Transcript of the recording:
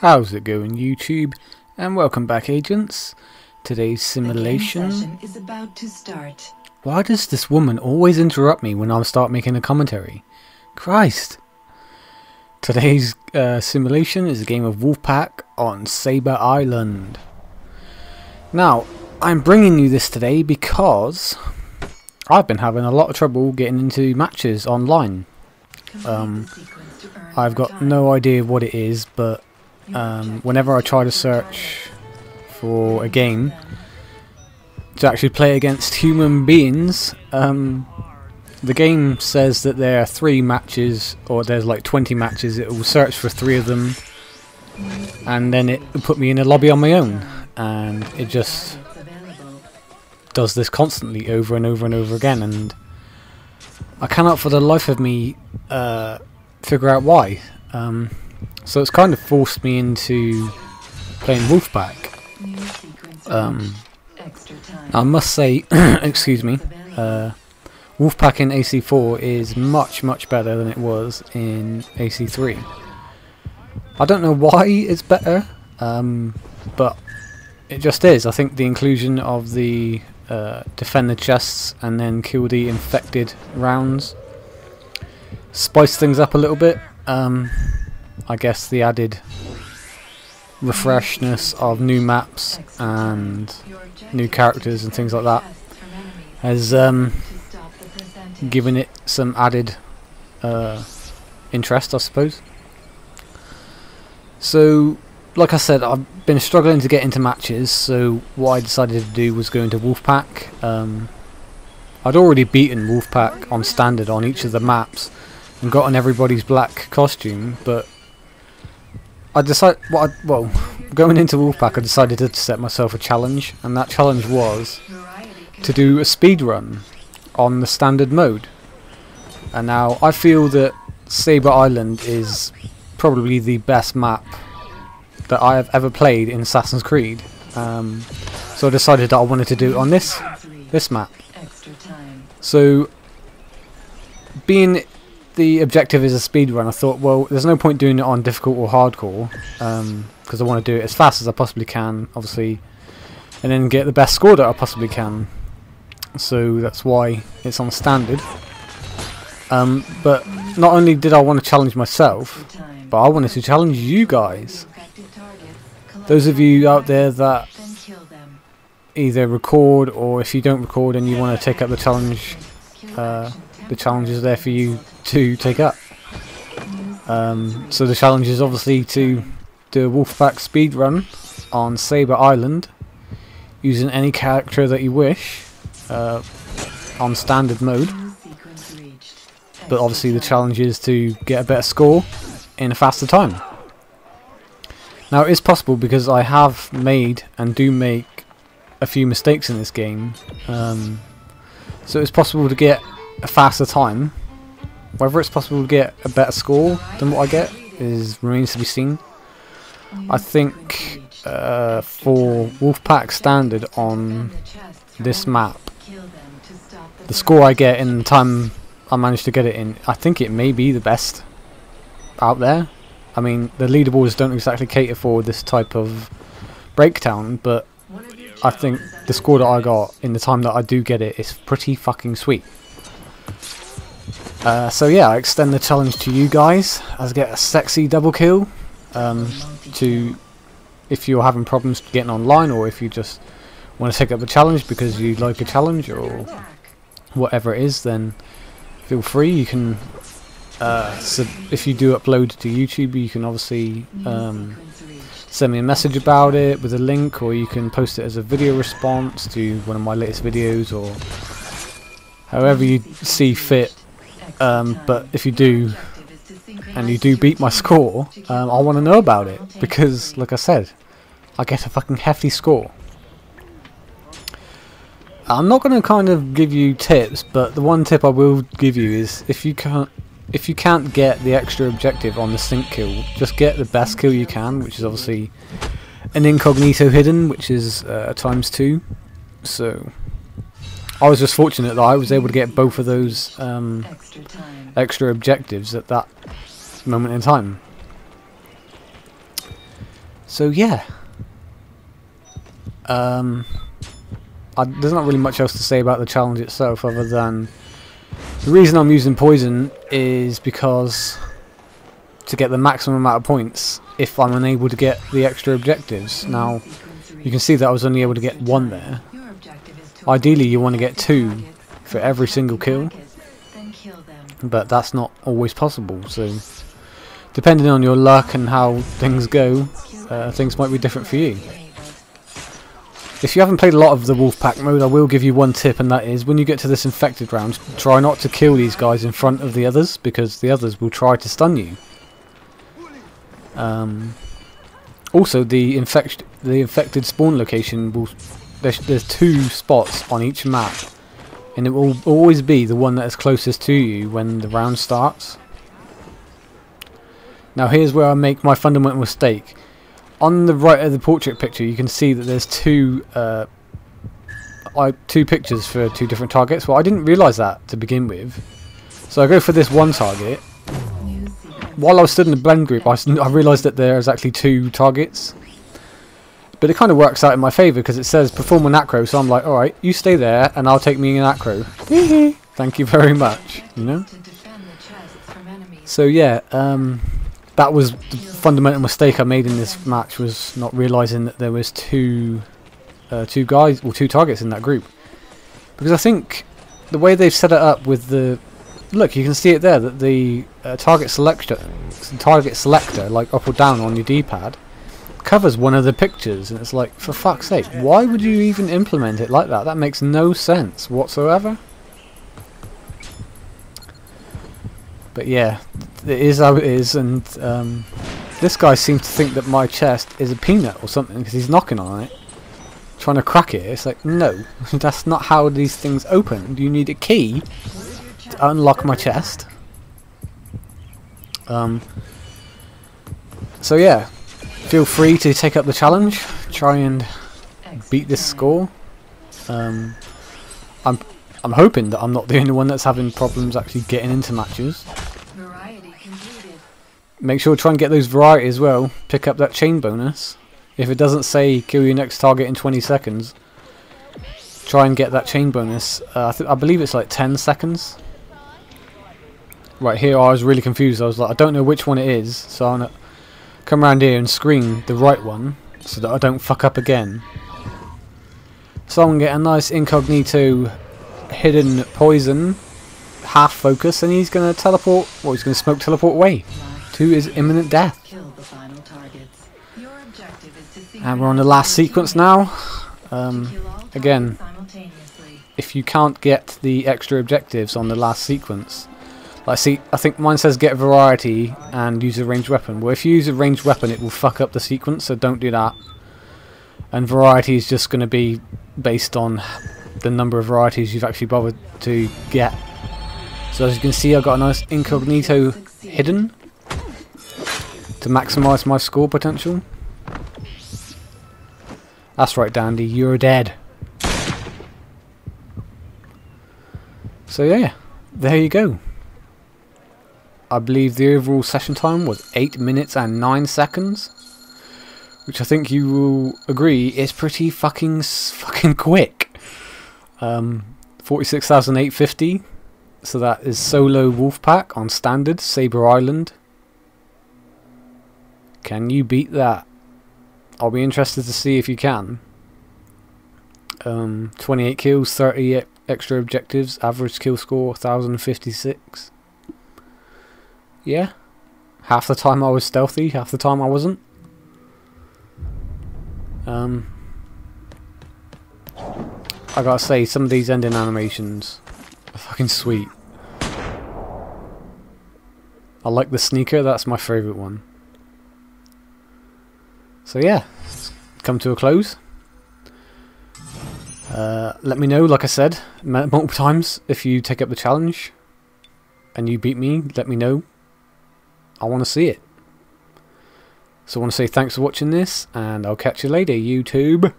How's it going, YouTube? And welcome back, agents. Today's simulation is about to start. Why does this woman always interrupt me when I start making a commentary? Christ! Today's simulation is a game of Wolfpack on Saber Island. Now, I'm bringing you this today because I've been having a lot of trouble getting into matches online. I've got no idea what it is, but whenever I try to search for a game to actually play against human beings, the game says that there are 3 matches, or there's like 20 matches. It will search for 3 of them, and then it will put me in a lobby on my own, and it just does this constantly over and over and over again, and I cannot for the life of me figure out why. So it's kind of forced me into playing Wolfpack. I must say, excuse me, Wolfpack in AC4 is much better than it was in AC3. I don't know why it's better, but it just is. I think the inclusion of the defend the chests and then kill the infected rounds spice things up a little bit. I guess the added refreshness of new maps and new characters and things like that has given it some added interest, I suppose. So, like I said, I've been struggling to get into matches, so what I decided to do was go into Wolfpack. I'd already beaten Wolfpack on standard on each of the maps and gotten everybody's black costume, but I decided, going into Wolfpack, I decided to set myself a challenge, and that challenge was to do a speed run on the standard mode. And now I feel that Saber Island is probably the best map that I have ever played in Assassin's Creed. So I decided that I wanted to do it on this map. So, being the objective is a speed run, I thought, well, there's no point doing it on difficult or hardcore, because I want to do it as fast as I possibly can, obviously, and then get the best score that I possibly can. So that's why it's on standard. But not only did I want to challenge myself, but I wanted to challenge you guys. Those of you out there that either record, or if you don't record and you want to take up the challenge, the challenge is there for you to take up. So the challenge is obviously to do a Wolfpack speedrun on Saber Island using any character that you wish on standard mode, but obviously the challenge is to get a better score in a faster time. Now it is possible, because I have made and do make a few mistakes in this game, so it's possible to get a faster time. Whether it's possible to get a better score than what I get remains to be seen. I think for Wolfpack standard on this map, the score I get in the time I managed to get it in, I think it may be the best out there. I mean, the leaderboards don't exactly cater for this type of breakdown, but I think the score that I got in the time that I do get it is pretty fucking sweet. So yeah, I extend the challenge to you guys as get a sexy double kill. To if you're having problems getting online, or if you just want to take up the challenge because you like a challenge or whatever it is, then feel free. You can, if you do upload to YouTube, you can obviously send me a message about it with a link, or you can post it as a video response to one of my latest videos, or however you see fit. But if you do, and you do beat my score, I want to know about it, because, like I said, I get a fucking hefty score. I'm not going to kind of give you tips, but the one tip I will give you is if you can't get the extra objective on the sync kill, just get the best kill you can, which is obviously an incognito hidden, which is ×2. So I was just fortunate that I was able to get both of those extra objectives at that moment in time. So yeah, there's not really much else to say about the challenge itself other than the reason I'm using poison is because to get the maximum amount of points if I'm unable to get the extra objectives. Now you can see that I was only able to get 1 there. Ideally you want to get 2 for every single kill, but that's not always possible, so depending on your luck and how things go, things might be different for you. If you haven't played a lot of the Wolfpack mode, I will give you one tip, and that is when you get to this infected round, try not to kill these guys in front of the others, because the others will try to stun you. Also, the infected spawn location will there's 2 spots on each map, and it will always be the one that is closest to you when the round starts. Now here's where I make my fundamental mistake. On the right of the portrait picture you can see that there's 2 pictures for 2 different targets. Well, I didn't realise that to begin with, so I go for this one target. While I was stood in the blend group I realised that there's actually 2 targets, but it kind of works out in my favour because it says perform an acro, so I'm like, alright, you stay there and I'll take me an acro. Thank you very much, you know. So yeah, that was the fundamental mistake I made in this match, was not realising that there was 2 targets in that group. Because I think the way they've set it up with the look, you can see it there that the target selector, like up or down on your D-pad, covers one of the pictures, and it's like, for fuck's sake, why would you even implement it like that? That makes no sense whatsoever. But yeah, it is how it is, and this guy seems to think that my chest is a peanut or something because he's knocking on it, trying to crack it. It's like, no, that's not how these things open. You need a key to unlock my chest. So yeah, feel free to take up the challenge, try and beat this score. I'm hoping that I'm not the only one that's having problems actually getting into matches. Make sure to try and get those variety as well. Pick up that chain bonus. If it doesn't say kill your next target in 20 seconds, try and get that chain bonus. I believe it's like 10 seconds. Right here I was really confused. I was like, I don't know which one it is, so I'm going to come around here and screen the right one so that I don't fuck up again. So I'm going to get a nice incognito hidden poison, half focus, and he's going to teleport, well, he's going to smoke teleport away to his imminent death. And we're on the last sequence now. Again, if you can't get the extra objectives on the last sequence, I think mine says get variety and use a ranged weapon. Well, if you use a ranged weapon it will fuck up the sequence, so don't do that. And variety is just going to be based on the number of varieties you've actually bothered to get. So as you can see, I've got a nice incognito hidden to maximise my score potential. That's right, Dandy, you're dead. So yeah, there you go. I believe the overall session time was 8 minutes and 9 seconds, which I think you will agree is pretty fucking quick. 46,850. So that is solo Wolfpack on standard Sabre Island. Can you beat that? I'll be interested to see if you can. 28 kills, 30 extra objectives, average kill score 1056. Yeah, half the time I was stealthy, half the time I wasn't. I gotta say, some of these ending animations are fucking sweet. I like the sneaker, that's my favourite one. So yeah, it's come to a close. Let me know, like I said multiple times, if you take up the challenge and you beat me, let me know. I want to see it. So I want to say thanks for watching this, and I'll catch you later, YouTube.